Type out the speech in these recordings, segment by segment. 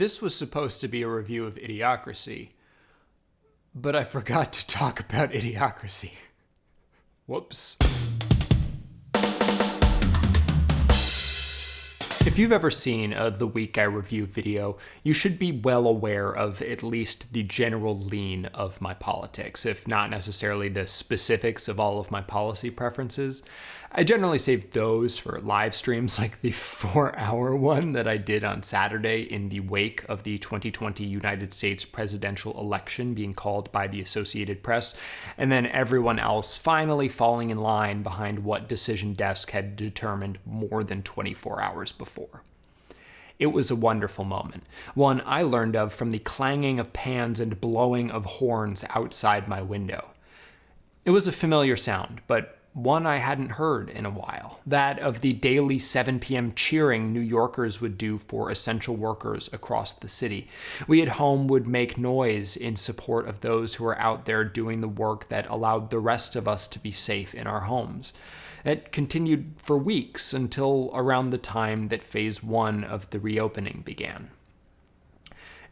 This was supposed to be a review of Idiocracy, but I forgot to talk about Idiocracy. Whoops. If you've ever seen The Week I Review video, you should be well aware of at least the general lean of my politics, if not necessarily the specifics of all of my policy preferences. I generally save those for live streams like the 4-hour one that I did on Saturday in the wake of the 2020 United States presidential election being called by the Associated Press, and then everyone else finally falling in line behind what Decision Desk had determined more than 24 hours before. It was a wonderful moment, one I learned of from the clanging of pans and blowing of horns outside my window. It was a familiar sound, but one I hadn't heard in a while, that of the daily 7 p.m. cheering New Yorkers would do for essential workers across the city. We at home would make noise in support of those who were out there doing the work that allowed the rest of us to be safe in our homes. It continued for weeks until around the time that phase 1 of the reopening began.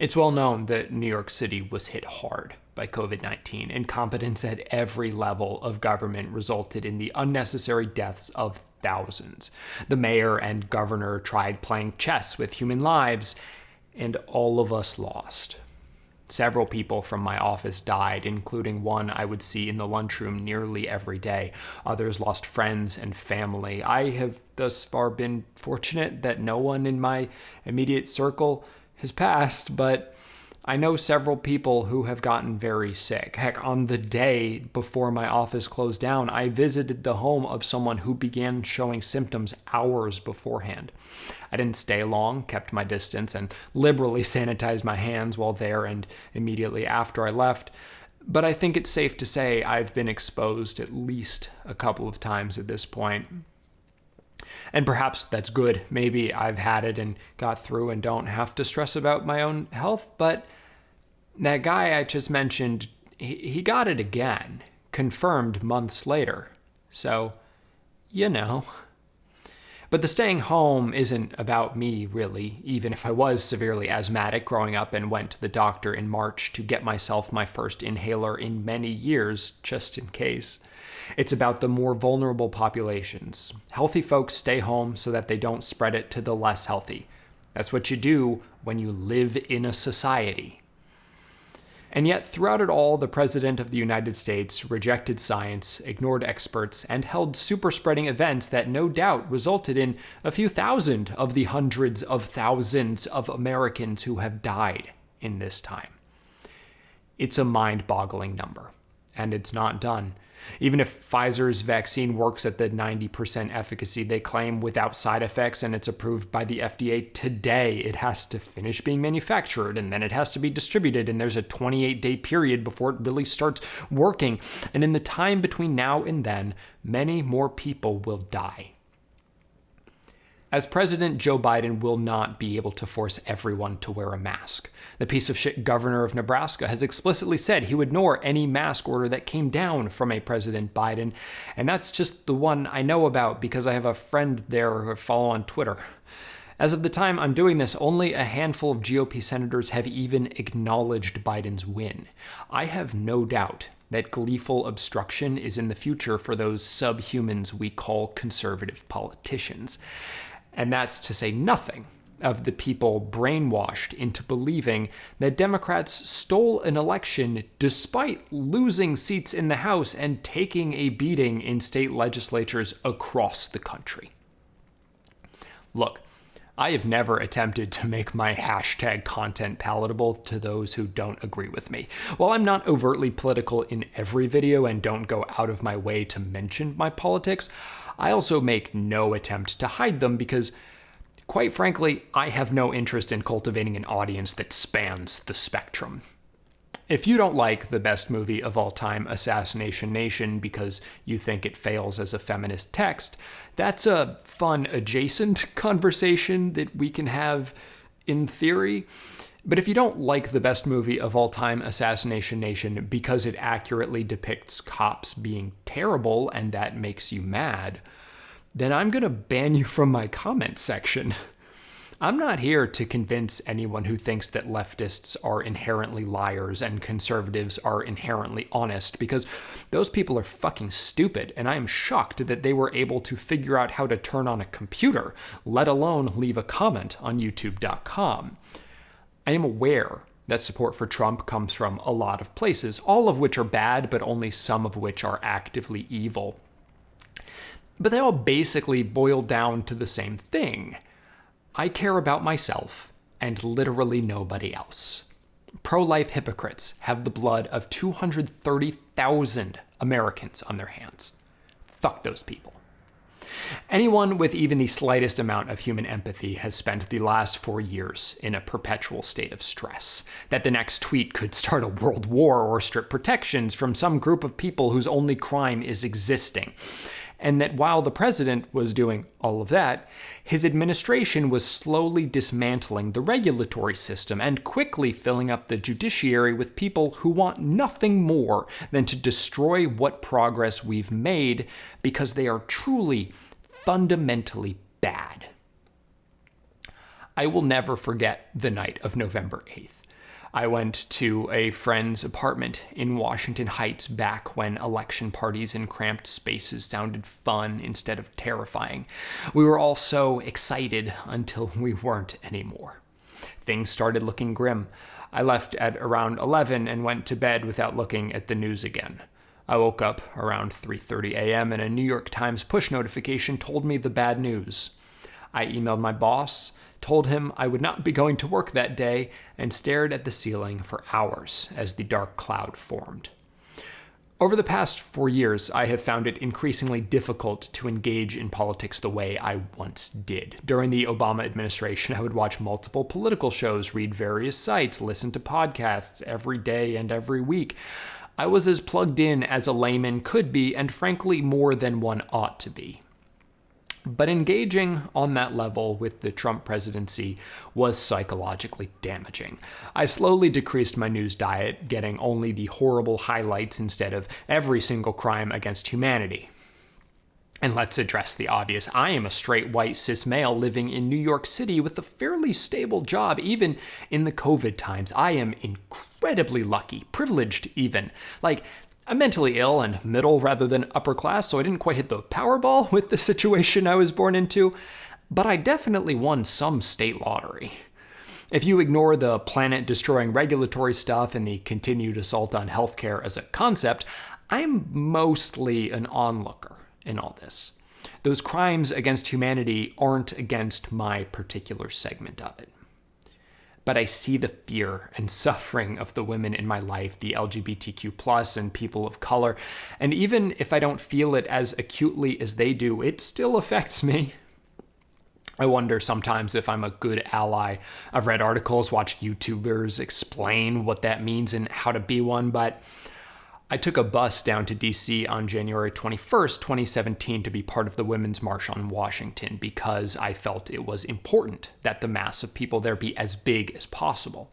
It's well known that New York City was hit hard by COVID-19. Incompetence at every level of government resulted in the unnecessary deaths of thousands. The mayor and governor tried playing chess with human lives, and all of us lost. Several people from my office died, including one I would see in the lunchroom nearly every day. Others lost friends and family. I have thus far been fortunate that no one in my immediate circle has passed, but I know several people who have gotten very sick. Heck, on the day before my office closed down, I visited the home of someone who began showing symptoms hours beforehand. I didn't stay long, kept my distance, and liberally sanitized my hands while there and immediately after I left. But I think it's safe to say I've been exposed at least a couple of times at this point. And perhaps that's good. Maybe I've had it and got through and don't have to stress about my own health. But that guy I just mentioned, he got it again, confirmed months later. So, you know. But the staying home isn't about me, really, even if I was severely asthmatic growing up and went to the doctor in March to get myself my first inhaler in many years, just in case. It's about the more vulnerable populations. Healthy folks stay home so that they don't spread it to the less healthy. That's what you do when you live in a society. And yet, throughout it all, the President of the United States rejected science, ignored experts, and held super-spreading events that no doubt resulted in a few thousand of the hundreds of thousands of Americans who have died in this time. It's a mind-boggling number, and it's not done. Even if Pfizer's vaccine works at the 90% efficacy they claim without side effects and it's approved by the FDA today, it has to finish being manufactured and then it has to be distributed, and there's a 28-day period before it really starts working. And in the time between now and then, many more people will die. As President Joe Biden will not be able to force everyone to wear a mask. The piece of shit governor of Nebraska has explicitly said he would ignore any mask order that came down from a President Biden, and that's just the one I know about because I have a friend there who I follow on Twitter. As of the time I'm doing this, only a handful of GOP senators have even acknowledged Biden's win. I have no doubt that gleeful obstruction is in the future for those subhumans we call conservative politicians. And that's to say nothing of the people brainwashed into believing that Democrats stole an election despite losing seats in the House and taking a beating in state legislatures across the country. Look, I have never attempted to make my hashtag content palatable to those who don't agree with me. While I'm not overtly political in every video and don't go out of my way to mention my politics, I also make no attempt to hide them because, quite frankly, I have no interest in cultivating an audience that spans the spectrum. If you don't like the best movie of all time, Assassination Nation, because you think it fails as a feminist text, that's a fun adjacent conversation that we can have in theory. But if you don't like the best movie of all time, Assassination Nation, because it accurately depicts cops being terrible and that makes you mad, then I'm going to ban you from my comment section. I'm not here to convince anyone who thinks that leftists are inherently liars and conservatives are inherently honest, because those people are fucking stupid, and I am shocked that they were able to figure out how to turn on a computer, let alone leave a comment on youtube.com. I am aware that support for Trump comes from a lot of places, all of which are bad, but only some of which are actively evil. But they all basically boil down to the same thing. I care about myself and literally nobody else. Pro-life hypocrites have the blood of 230,000 Americans on their hands. Fuck those people. Anyone with even the slightest amount of human empathy has spent the last 4 years in a perpetual state of stress, that the next tweet could start a world war or strip protections from some group of people whose only crime is existing. And that while the president was doing all of that, his administration was slowly dismantling the regulatory system and quickly filling up the judiciary with people who want nothing more than to destroy what progress we've made because they are truly, fundamentally bad. I will never forget the night of November 8th. I went to a friend's apartment in Washington Heights back when election parties in cramped spaces sounded fun instead of terrifying. We were all so excited until we weren't anymore. Things started looking grim. I left at around 11 and went to bed without looking at the news again. I woke up around 3:30 a.m. and a New York Times push notification told me the bad news. I emailed my boss, told him I would not be going to work that day, and stared at the ceiling for hours as the dark cloud formed. Over the past 4 years, I have found it increasingly difficult to engage in politics the way I once did. During the Obama administration, I would watch multiple political shows, read various sites, listen to podcasts every day and every week. I was as plugged in as a layman could be, and frankly, more than one ought to be. But engaging on that level with the Trump presidency was psychologically damaging. I slowly decreased my news diet, getting only the horrible highlights instead of every single crime against humanity. And let's address the obvious. I am a straight white cis male living in New York City with a fairly stable job, even in the COVID times. I am incredibly lucky, privileged even. I'm mentally ill and middle rather than upper class, so I didn't quite hit the Powerball with the situation I was born into, but I definitely won some state lottery. If you ignore the planet-destroying regulatory stuff and the continued assault on healthcare as a concept, I'm mostly an onlooker in all this. Those crimes against humanity aren't against my particular segment of it. But I see the fear and suffering of the women in my life, the LGBTQ+ and people of color, and even if I don't feel it as acutely as they do, it still affects me. I wonder sometimes if I'm a good ally. I've read articles, watched YouTubers explain what that means and how to be one, but I took a bus down to DC on January 21st, 2017 to be part of the Women's March on Washington because I felt it was important that the mass of people there be as big as possible.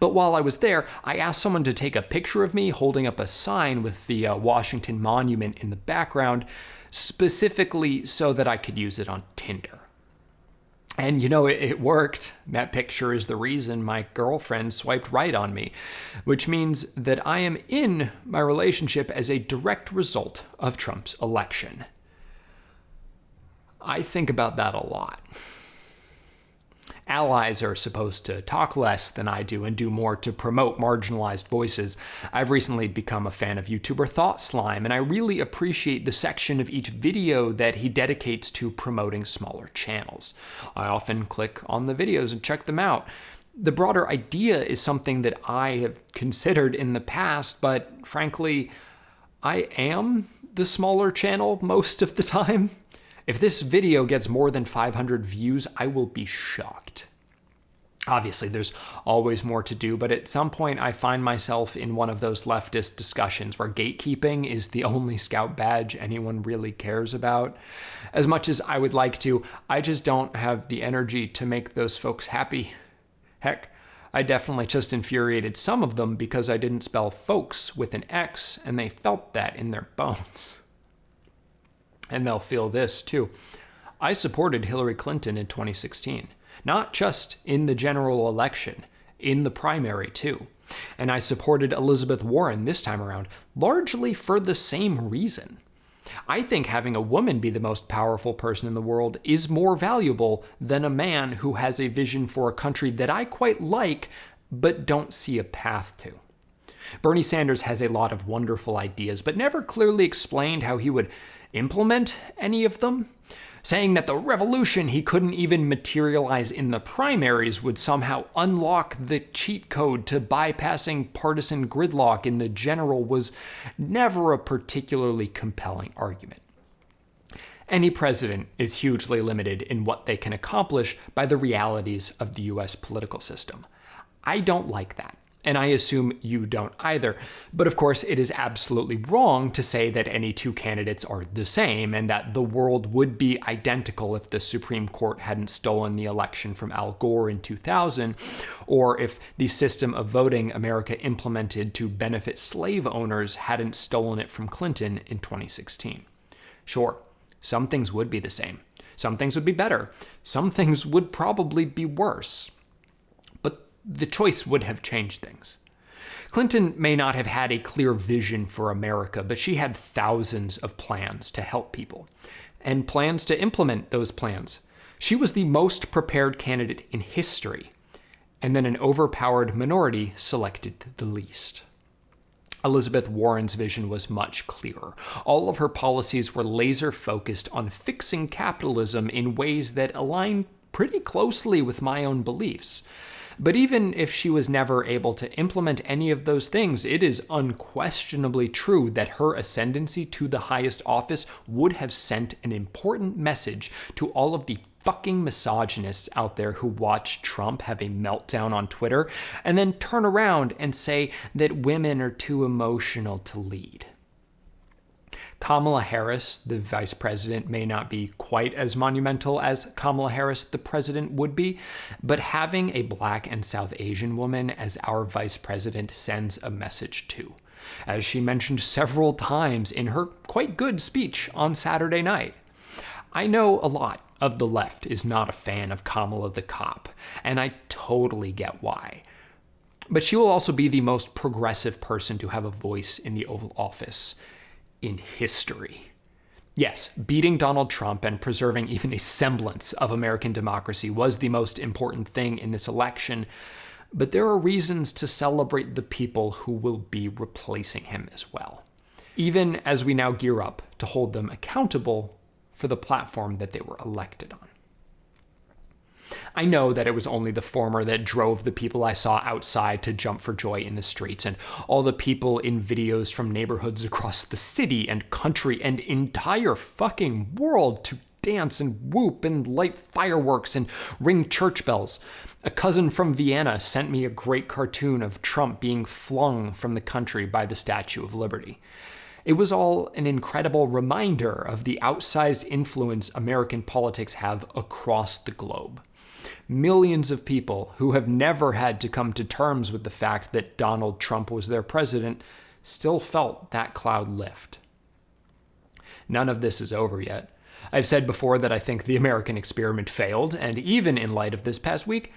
But while I was there, I asked someone to take a picture of me holding up a sign with the Washington Monument in the background, specifically so that I could use it on Tinder. And it worked. That picture is the reason my girlfriend swiped right on me, which means that I am in my relationship as a direct result of Trump's election. I think about that a lot. Allies are supposed to talk less than I do and do more to promote marginalized voices. I've recently become a fan of YouTuber Thought Slime, and I really appreciate the section of each video that he dedicates to promoting smaller channels. I often click on the videos and check them out. The broader idea is something that I have considered in the past, but frankly, I am the smaller channel most of the time. If this video gets more than 500 views, I will be shocked. Obviously, there's always more to do, but at some point I find myself in one of those leftist discussions where gatekeeping is the only scout badge anyone really cares about. As much as I would like to, I just don't have the energy to make those folks happy. Heck, I definitely just infuriated some of them because I didn't spell folks with an X, and they felt that in their bones. And they'll feel this too. I supported Hillary Clinton in 2016. not just in the general election, in the primary too. And I supported Elizabeth Warren this time around, largely for the same reason. I think having a woman be the most powerful person in the world is more valuable than a man who has a vision for a country that I quite like, but don't see a path to. Bernie Sanders has a lot of wonderful ideas, but never clearly explained how he would implement any of them. Saying that the revolution he couldn't even materialize in the primaries would somehow unlock the cheat code to bypassing partisan gridlock in the general was never a particularly compelling argument. Any president is hugely limited in what they can accomplish by the realities of the US political system. I don't like that. And I assume you don't either. But of course, it is absolutely wrong to say that any two candidates are the same and that the world would be identical if the Supreme Court hadn't stolen the election from Al Gore in 2000, or if the system of voting America implemented to benefit slave owners hadn't stolen it from Clinton in 2016. Sure, some things would be the same. Some things would be better. Some things would probably be worse. The choice would have changed things. Clinton may not have had a clear vision for America, but she had thousands of plans to help people and plans to implement those plans. She was the most prepared candidate in history, and then an overpowered minority selected the least. Elizabeth Warren's vision was much clearer. All of her policies were laser focused on fixing capitalism in ways that align pretty closely with my own beliefs. But even if she was never able to implement any of those things, it is unquestionably true that her ascendancy to the highest office would have sent an important message to all of the fucking misogynists out there who watch Trump have a meltdown on Twitter and then turn around and say that women are too emotional to lead. Kamala Harris, the vice president, may not be quite as monumental as Kamala Harris, the president, would be, but having a Black and South Asian woman as our vice president sends a message too, as she mentioned several times in her quite good speech on Saturday night. I know a lot of the left is not a fan of Kamala the cop, and I totally get why. But she will also be the most progressive person to have a voice in the Oval Office in history. Yes, beating Donald Trump and preserving even a semblance of American democracy was the most important thing in this election, but there are reasons to celebrate the people who will be replacing him as well, even as we now gear up to hold them accountable for the platform that they were elected on. I know that it was only the former that drove the people I saw outside to jump for joy in the streets, and all the people in videos from neighborhoods across the city and country and entire fucking world to dance and whoop and light fireworks and ring church bells. A cousin from Vienna sent me a great cartoon of Trump being flung from the country by the Statue of Liberty. It was all an incredible reminder of the outsized influence American politics have across the globe. Millions of people who have never had to come to terms with the fact that Donald Trump was their president still felt that cloud lift. None of this is over yet. I've said before that I think the American experiment failed, and even in light of this past week,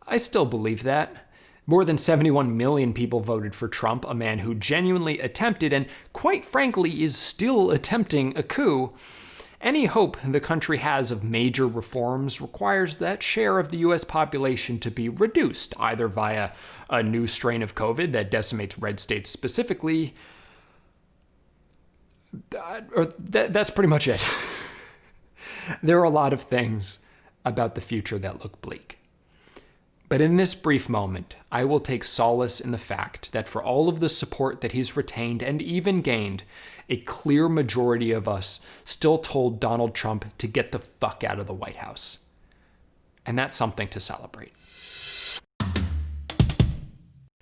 I still believe that. More than 71 million people voted for Trump, a man who genuinely attempted and, quite frankly, is still attempting a coup. Any hope the country has of major reforms requires that share of the US population to be reduced, either via a new strain of COVID that decimates red states specifically, or that's pretty much it. There are a lot of things about the future that look bleak. But in this brief moment, I will take solace in the fact that for all of the support that he's retained and even gained, a clear majority of us still told Donald Trump to get the fuck out of the White House. And that's something to celebrate.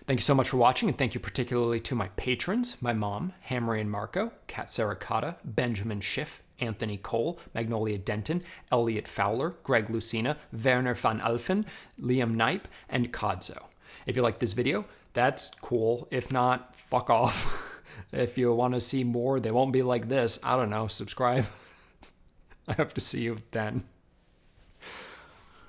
Thank you so much for watching, and thank you particularly to my patrons, my mom, Hamry and Marco, Kat Saracata, Benjamin Schiff, Anthony Cole, Magnolia Denton, Elliot Fowler, Greg Lucina, Werner van Alphen, Liam Knipe, and Kodzo. If you like this video, that's cool. If not, fuck off. If you want to see more, they won't be like this. I don't know, subscribe. I hope to see you then.